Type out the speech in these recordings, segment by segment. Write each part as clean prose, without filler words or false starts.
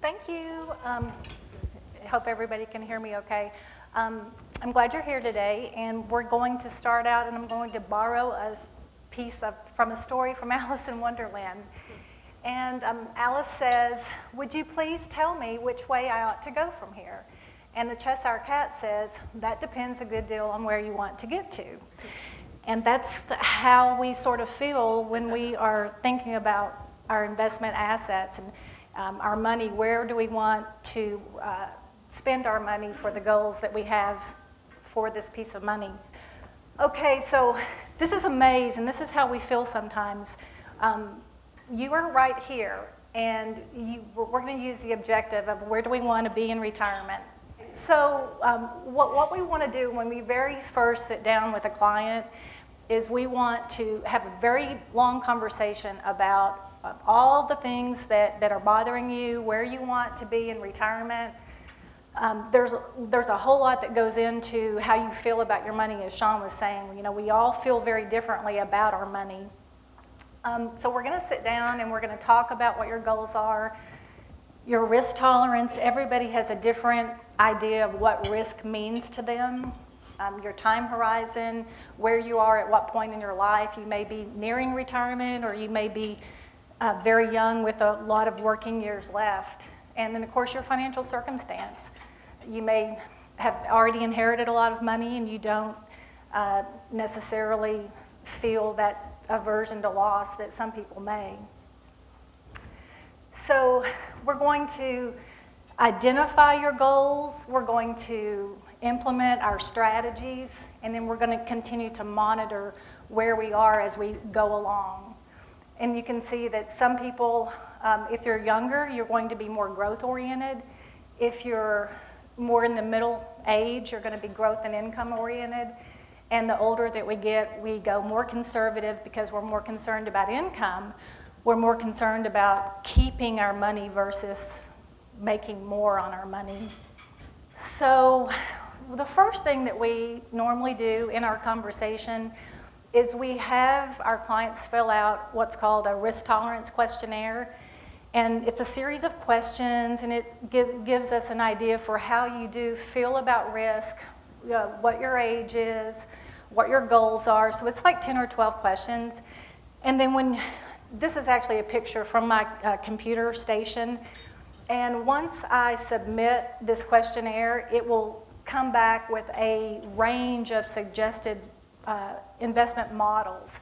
Thank you. I hope everybody can hear me okay. I'm glad you're here today, and we're going to start out, and I'm going to borrow a from a story from Alice in Wonderland. And Alice says, "Would you please tell me which way I ought to go from here?" And the Cheshire Cat says, "That depends a good deal on where you want to get to." And that's how we sort of feel when we are thinking about our investment assets and our money. Where do we want to spend our money for the goals that we have for this piece of money? Okay, so this is a maze, and this is how we feel sometimes. You are right here, and we're going to use the objective of where do we want to be in retirement. So what we want to do when we very first sit down with a client is we want to have a very long conversation about all the things that are bothering you, where you want to be in retirement. There's a whole lot that goes into how you feel about your money, as Sean was saying. You know, we all feel very differently about our money. So we're going to sit down and we're going to talk about what your goals are, your risk tolerance. Everybody has a different idea of what risk means to them. Your time horizon, where you are at what point in your life. You may be nearing retirement, or you may be very young with a lot of working years left. And then, of course, your financial circumstance. You may have already inherited a lot of money, and you don't necessarily feel that aversion to loss that some people may. So we're going to identify your goals. We're going to implement our strategies, and then we're going to continue to monitor where we are as we go along. And you can see that some people, if you're younger, you're going to be more growth-oriented. If you're more in the middle age, you're going to be growth and income-oriented. And the older that we get, we go more conservative because we're more concerned about income. We're more concerned about keeping our money versus making more on our money. So the first thing that we normally do in our conversation is we have our clients fill out what's called a risk tolerance questionnaire. And it's a series of questions, and it gives us an idea for how you do feel about risk, what your age is, what your goals are. So it's like 10 or 12 questions. And then this is actually a picture from my computer station. And once I submit this questionnaire, it will come back with a range of suggested investment models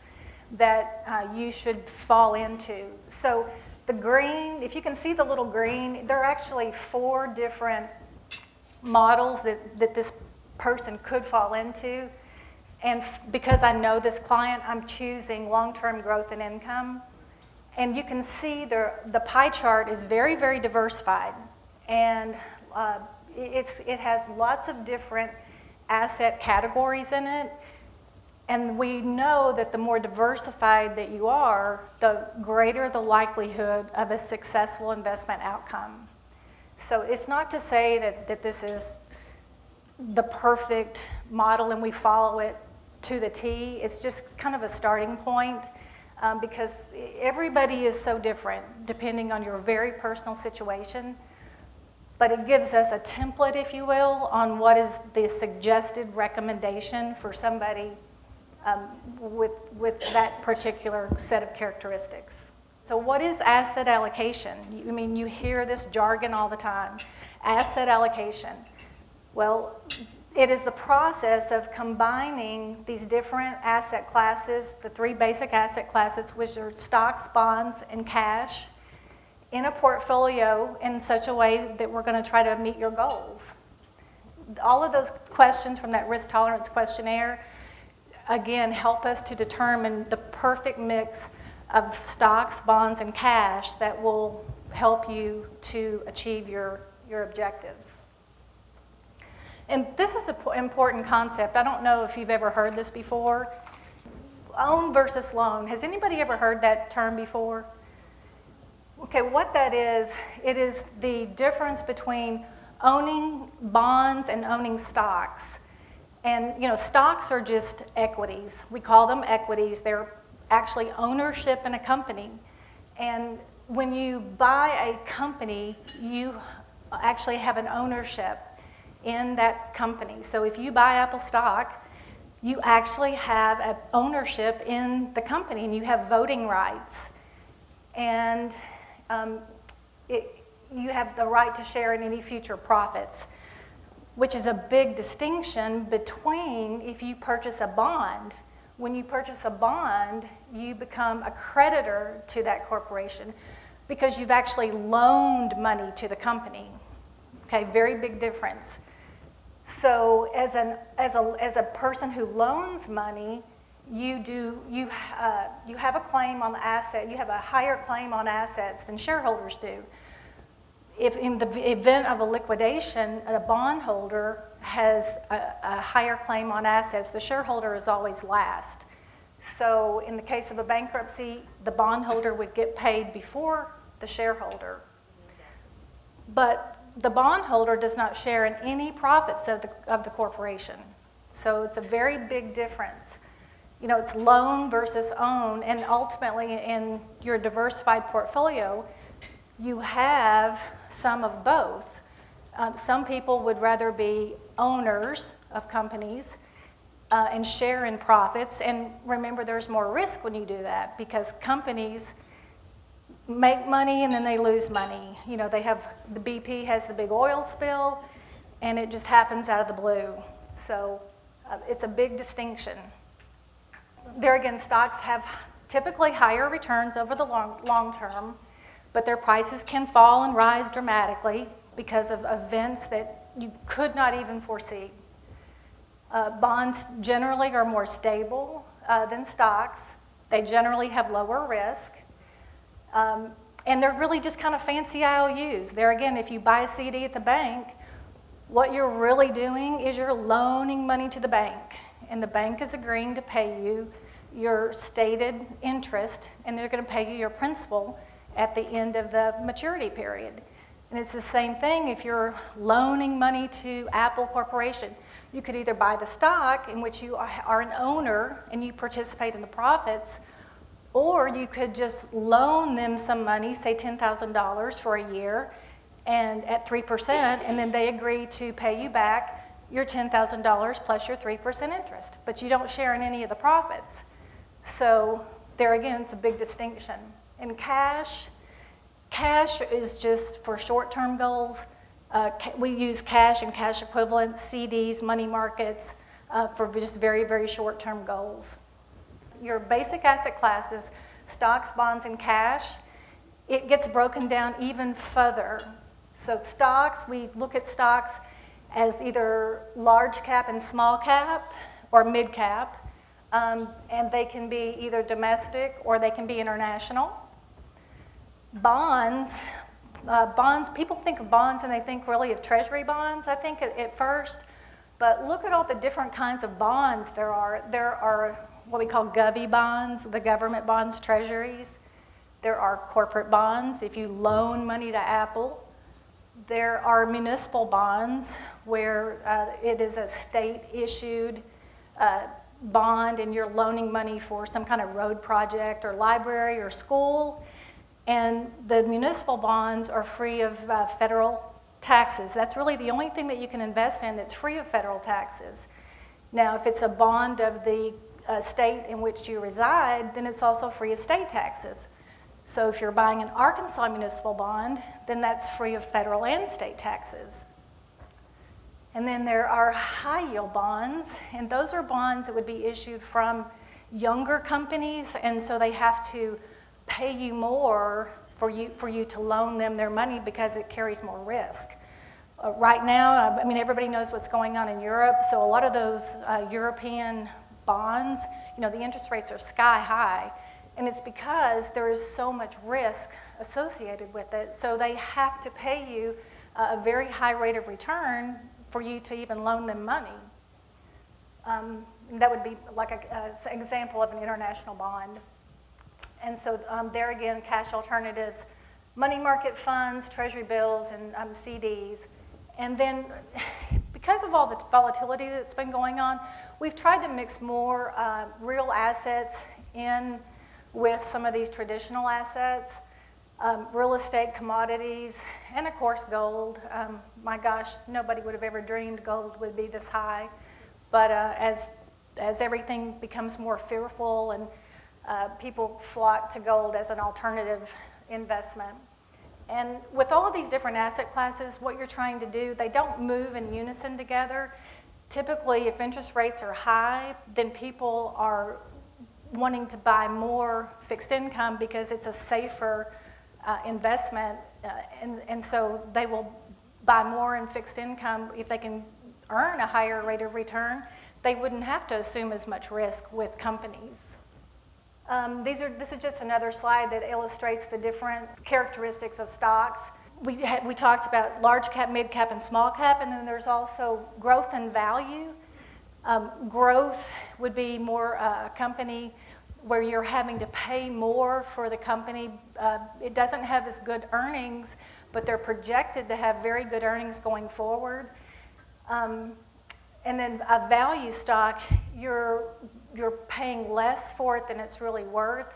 that you should fall into. So the green, if you can see the little green, there are actually 4 different models that this person could fall into. And because I know this client, I'm choosing long-term growth and income. And you can see the pie chart is very, very diversified. And it has lots of different asset categories in it. And we know that the more diversified that you are, the greater the likelihood of a successful investment outcome. So it's not to say that this is the perfect model and we follow it to the T. It's just kind of a starting point because everybody is so different depending on your very personal situation. But it gives us a template, if you will, on what is the suggested recommendation for somebody with that particular set of characteristics. So what is asset allocation? I mean, you hear this jargon all the time. Asset allocation. Well, it is the process of combining these different asset classes, the 3 basic asset classes, which are stocks, bonds, and cash, in a portfolio in such a way that we're going to try to meet your goals. All of those questions from that risk tolerance questionnaire, again, help us to determine the perfect mix of stocks, bonds, and cash that will help you to achieve your objectives. And this is an important concept. I don't know if you've ever heard this before. Own versus loan. Has anybody ever heard that term before? Okay, what that is, it is the difference between owning bonds and owning stocks. And, you know, stocks are just equities. We call them equities. They're actually ownership in a company. And when you buy a company, you actually have an ownership in that company. So if you buy Apple stock, you actually have an ownership in the company and you have voting rights. And you have the right to share in any future profits, which is a big distinction between if you purchase a bond. When you purchase a bond, you become a creditor to that corporation because you've actually loaned money to the company. Okay, very big difference. So as a person who loans money, you have a claim on the asset. You have a higher claim on assets than shareholders do. If in the event of a liquidation, a bondholder has a higher claim on assets, the shareholder is always last. So in the case of a bankruptcy, the bondholder would get paid before the shareholder. But the bondholder does not share in any profits of the corporation. So it's a very big difference. You know, it's loan versus own, and ultimately in your diversified portfolio, you have some of both. Some people would rather be owners of companies and share in profits. And remember, there's more risk when you do that because companies make money and then they lose money. You know, they have, the BP has the big oil spill and it just happens out of the blue. So it's a big distinction. There again, stocks have typically higher returns over the long term, but their prices can fall and rise dramatically because of events that you could not even foresee. Bonds generally are more stable than stocks. They generally have lower risk. And they're really just kind of fancy IOUs. There again, if you buy a CD at the bank, what you're really doing is you're loaning money to the bank. And the bank is agreeing to pay you your stated interest, and they're going to pay you your principal at the end of the maturity period. And it's the same thing if you're loaning money to Apple Corporation. You could either buy the stock, in which you are an owner and you participate in the profits, or you could just loan them some money, say $10,000 for a year, and at 3%, and then they agree to pay you back your $10,000 plus your 3% interest. But you don't share in any of the profits. So there again, it's a big distinction. And cash is just for short-term goals. We use cash and cash equivalents, CDs, money markets, for just very, very short-term goals. Your basic asset classes, stocks, bonds, and cash, it gets broken down even further. So stocks, we look at stocks as either large cap and small cap or mid cap, and they can be either domestic or they can be international. Bonds, people think of bonds and they think really of treasury bonds, I think at first, but look at all the different kinds of bonds there are. There are what we call govy bonds, the government bonds, treasuries. There are corporate bonds, if you loan money to Apple. There are municipal bonds where it is a state-issued bond and you're loaning money for some kind of road project or library or school. And the municipal bonds are free of federal taxes. That's really the only thing that you can invest in that's free of federal taxes. Now, if it's a bond of the state in which you reside, then it's also free of state taxes. So if you're buying an Arkansas municipal bond, then that's free of federal and state taxes. And then there are high yield bonds, and those are bonds that would be issued from younger companies, and so they have to pay you more for you to loan them their money because it carries more risk. Right now, I mean, everybody knows what's going on in Europe, so a lot of those European bonds, you know, the interest rates are sky high, and it's because there is so much risk associated with it, so they have to pay you a very high rate of return for you to even loan them money. That would be like an example of an international bond. And so there again, cash alternatives, money market funds, treasury bills, and CDs. And then because of all the volatility that's been going on, we've tried to mix more real assets in with some of these traditional assets. real estate, commodities, and of course gold. My gosh, nobody would have ever dreamed gold would be this high. But as everything becomes more fearful and people flock to gold as an alternative investment. And with all of these different asset classes, what you're trying to do, they don't move in unison together. Typically, if interest rates are high, then people are wanting to buy more fixed income because it's a safer investment, and so they will buy more in fixed income if they can earn a higher rate of return. They wouldn't have to assume as much risk with companies. This is just another slide that illustrates the different characteristics of stocks. We talked about large cap, mid cap, and small cap, and then there's also growth and value. Growth would be more a company where you're having to pay more for the company. It doesn't have as good earnings, but they're projected to have very good earnings going forward. And then a value stock, you're paying less for it than it's really worth.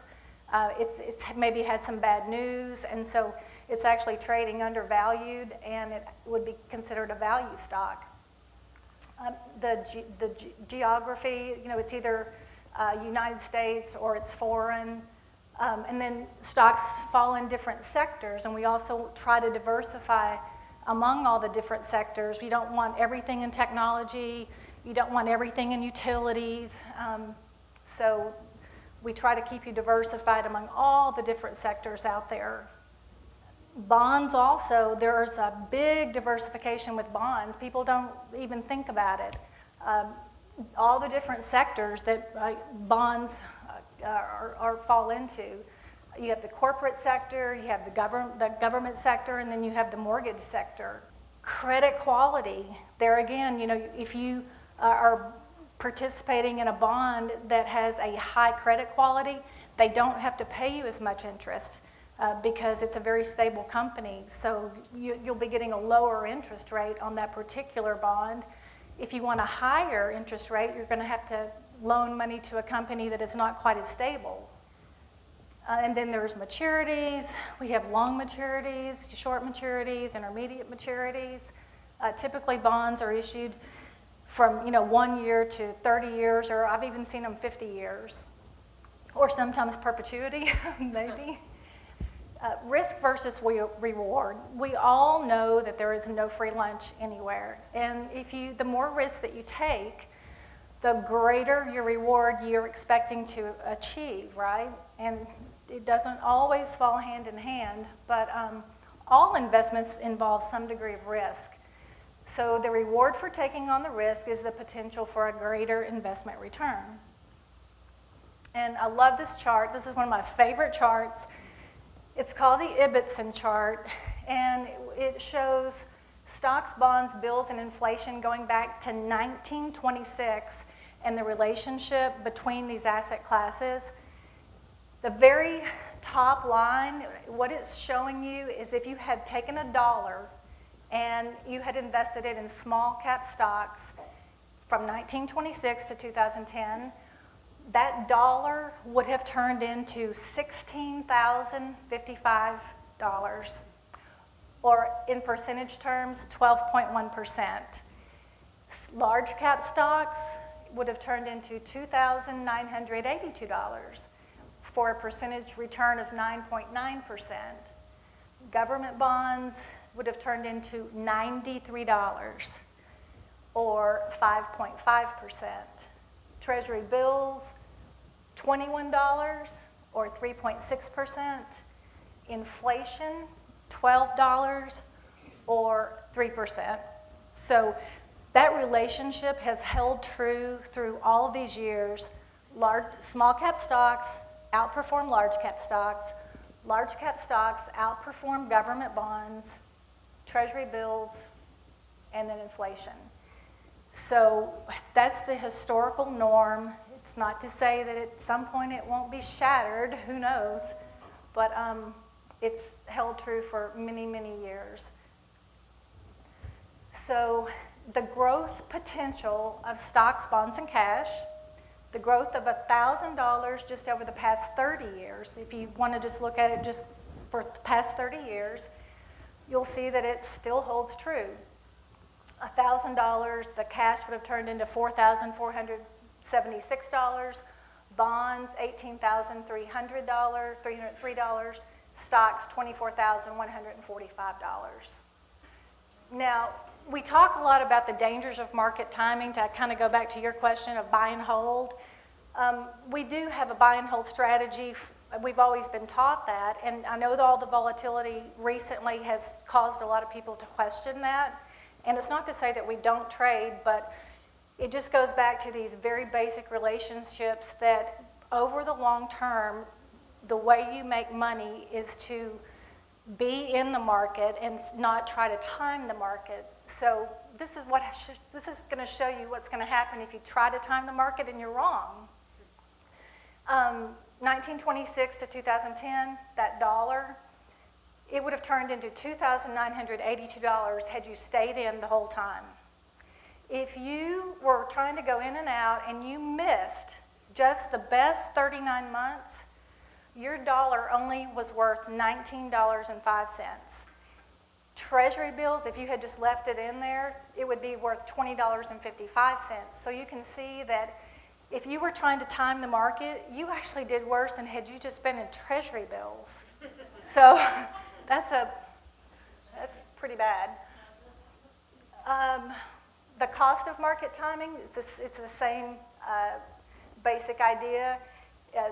It's maybe had some bad news, and so it's actually trading undervalued, and it would be considered a value stock. The geography, it's either United States or it's foreign. And then stocks fall in different sectors, and we also try to diversify among all the different sectors. You don't want everything in technology, you don't want everything in utilities, so we try to keep you diversified among all the different sectors out there. Bonds also, there's a big diversification with bonds. People don't even think about it. All the different sectors that bonds fall into. You have the corporate sector, you have the government sector, and then you have the mortgage sector. Credit quality, there again, if you are participating in a bond that has a high credit quality, they don't have to pay you as much interest because it's a very stable company. So you'll be getting a lower interest rate on that particular bond. If you want a higher interest rate, you're going to have to loan money to a company that is not quite as stable. And then there's maturities. We have long maturities, short maturities, intermediate maturities. Typically bonds are issued from 1 year to 30 years, or I've even seen them 50 years, or sometimes perpetuity, maybe. Risk versus reward. We all know that there is no free lunch anywhere, and the more risk that you take, the greater your reward you're expecting to achieve, right? And it doesn't always fall hand in hand, but all investments involve some degree of risk. So the reward for taking on the risk is the potential for a greater investment return. And I love this chart. This is one of my favorite charts. It's called the Ibbotson chart, and it shows stocks, bonds, bills, and inflation going back to 1926 and the relationship between these asset classes. The very top line, what it's showing you is if you had taken $1 and you had invested it in small cap stocks from 1926 to 2010, that dollar would have turned into $16,055, or in percentage terms, 12.1%. Large cap stocks would have turned into $2,982 for a percentage return of 9.9%. Government bonds would have turned into $93 or 5.5%. Treasury bills, $21 or 3.6%. Inflation, $12 or 3%. So that relationship has held true through all of these years. Small cap stocks outperform large cap stocks. Large cap stocks outperform government bonds, treasury bills, and then inflation. So that's the historical norm. It's not to say that at some point it won't be shattered, who knows, but it's held true for many, many years. So the growth potential of stocks, bonds, and cash, the growth of $1,000 just over the past 30 years, if you want to just look at it just for the past 30 years, you'll see that it still holds true. $1,000, the cash would have turned into $4,476. Bonds, $18,300, $303. Stocks, $24,145. Now, we talk a lot about the dangers of market timing. To kind of go back to your question of buy and hold, we do have a buy and hold strategy. We've always been taught that, and I know that all the volatility recently has caused a lot of people to question that. And it's not to say that we don't trade, but it just goes back to these very basic relationships that over the long term, the way you make money is to be in the market and not try to time the market. So this is going to show you what's going to happen if you try to time the market and you're wrong. 1926 to 2010, that dollar, it would have turned into $2,982 had you stayed in the whole time. If you were trying to go in and out and you missed just the best 39 months, your dollar only was worth $19.05. Treasury bills, if you had just left it in there, it would be worth $20.55. So you can see that if you were trying to time the market, you actually did worse than had you just been in Treasury bills. So that's pretty bad. The cost of market timing, it's the same basic idea.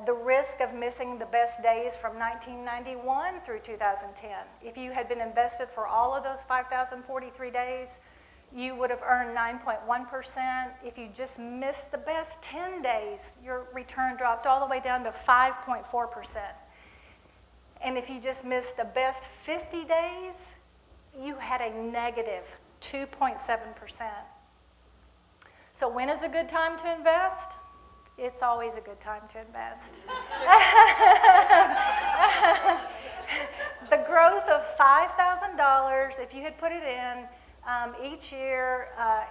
The risk of missing the best days from 1991 through 2010. If you had been invested for all of those 5,043 days, you would have earned 9.1%. If you just missed the best 10 days, your return dropped all the way down to 5.4%. And if you just missed the best 50 days, you had a negative 2.7%. So when is a good time to invest? It's always a good time to invest. The growth of $5,000, if you had put it in each year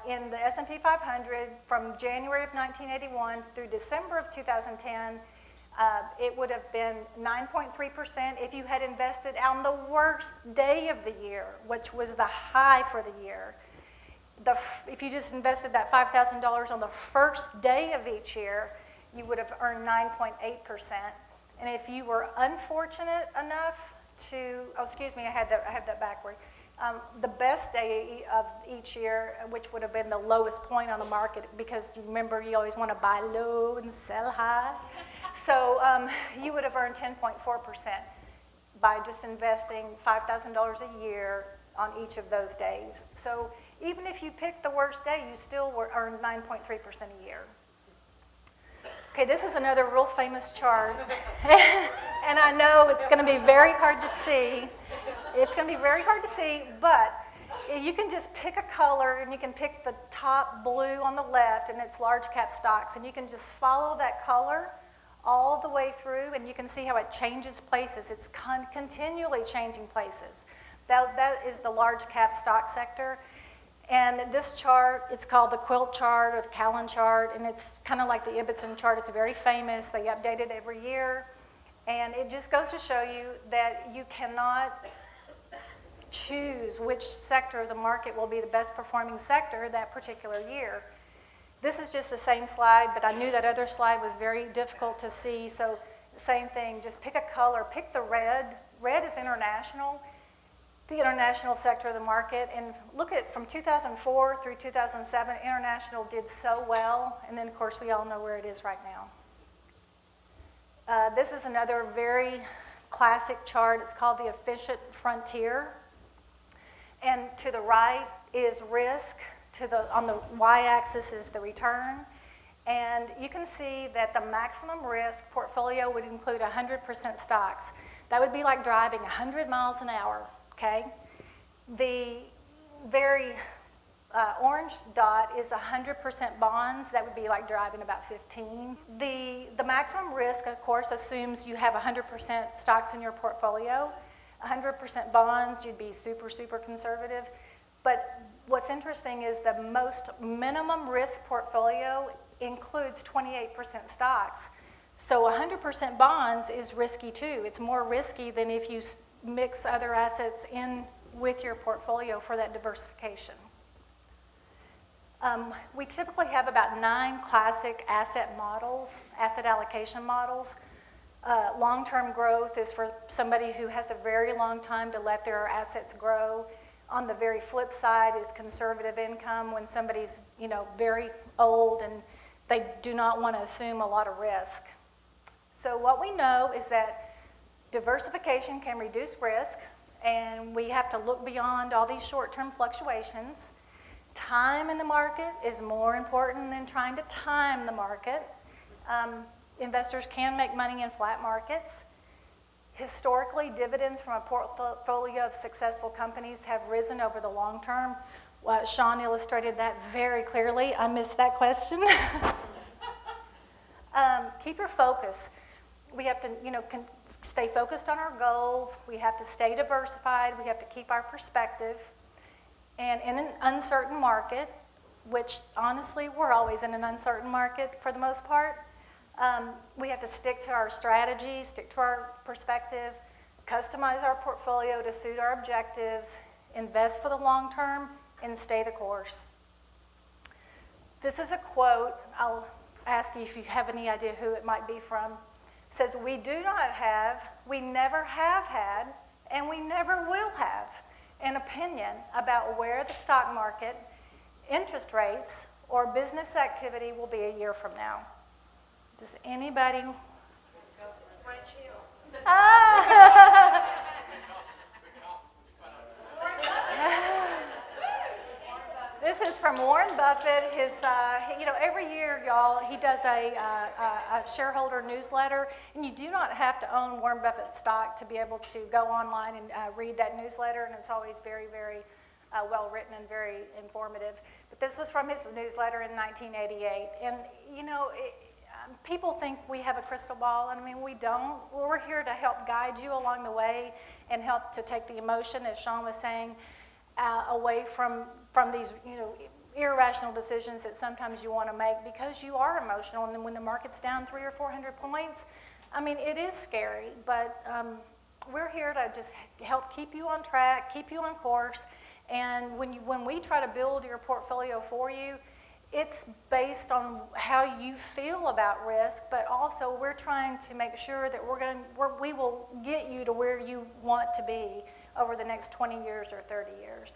in the S&P 500 from January of 1981 through December of 2010, it would have been 9.3% if you had invested on the worst day of the year, which was the high for the year. If you just invested that $5,000 on the first day of each year, you would have earned 9.8%. And if you were unfortunate enough to, oh, excuse me, I had that backward. The best day of each year, which would have been the lowest point on the market, because you remember you always want to buy low and sell high. So you would have earned 10.4% by just investing $5,000 a year on each of those days. So even if you picked the worst day, you still earned 9.3% a year. Okay, this is another real famous chart. And I know it's going to be very hard to see. It's going to be very hard to see, but you can just pick a color, and you can pick the top blue on the left, and it's large cap stocks, and you can just follow that color all the way through, and you can see how it changes places. It's continually changing places. That is the large cap stock sector. And this chart, it's called the quilt chart or the Callan chart, and it's kind of like the Ibbotson chart. It's very famous. They update it every year. And it just goes to show you that you cannot choose which sector of the market will be the best performing sector that particular year. This is just the same slide, but I knew that other slide was very difficult to see. So same thing, just pick a color. Pick the red. Red is international. The international sector of the market, and look at from 2004 through 2007, international did so well, and then of course we all know where it is right now. This is another very classic chart. It's called the efficient frontier, and to the right is risk, on the y-axis is the return, and you can see that the maximum risk portfolio would include 100% stocks. That would be like driving 100 miles an hour. Okay, the very orange dot is 100% bonds. That would be like driving about 15. The maximum risk, of course, assumes you have 100% stocks in your portfolio. 100% bonds, you'd be super, super conservative. But what's interesting is the most minimum risk portfolio includes 28% stocks. So 100% bonds is risky too. It's more risky than if you mix other assets in with your portfolio for that diversification. We typically have about 9 classic asset models, asset allocation models. Long-term growth is for somebody who has a very long time to let their assets grow. On the very flip side is conservative income, when somebody's, very old and they do not want to assume a lot of risk. So what we know is that diversification can reduce risk, and we have to look beyond all these short-term fluctuations. Time in the market is more important than trying to time the market. Investors can make money in flat markets. Historically, dividends from a portfolio of successful companies have risen over the long term. Sean illustrated that very clearly. I missed that question. Keep your focus. We have to, stay focused on our goals. We have to stay diversified. We have to keep our perspective. And in an uncertain market, which honestly, we're always in an uncertain market for the most part, we have to stick to our strategy, stick to our perspective, customize our portfolio to suit our objectives, invest for the long term, and stay the course. This is a quote. I'll ask you if you have any idea who it might be from. It says, "We do not have, we never have had, and we never will have an opinion about where the stock market, interest rates, or business activity will be a year from now." Does anybody? This is from Warren Buffett. His, every year, y'all, he does a shareholder newsletter, and you do not have to own Warren Buffett stock to be able to go online and read that newsletter, and it's always very, very well written and very informative. But this was from his newsletter in 1988, and people think we have a crystal ball, and I mean, we don't. We're here to help guide you along the way and help to take the emotion, as Sean was saying, away from these, irrational decisions that sometimes you want to make because you are emotional. And then when the market's down 300 or 400 points, I mean, it is scary, but we're here to just help keep you on track, keep you on course. And when we try to build your portfolio for you, it's based on how you feel about risk, but also we're trying to make sure that we will get you to where you want to be over the next 20 years or 30 years.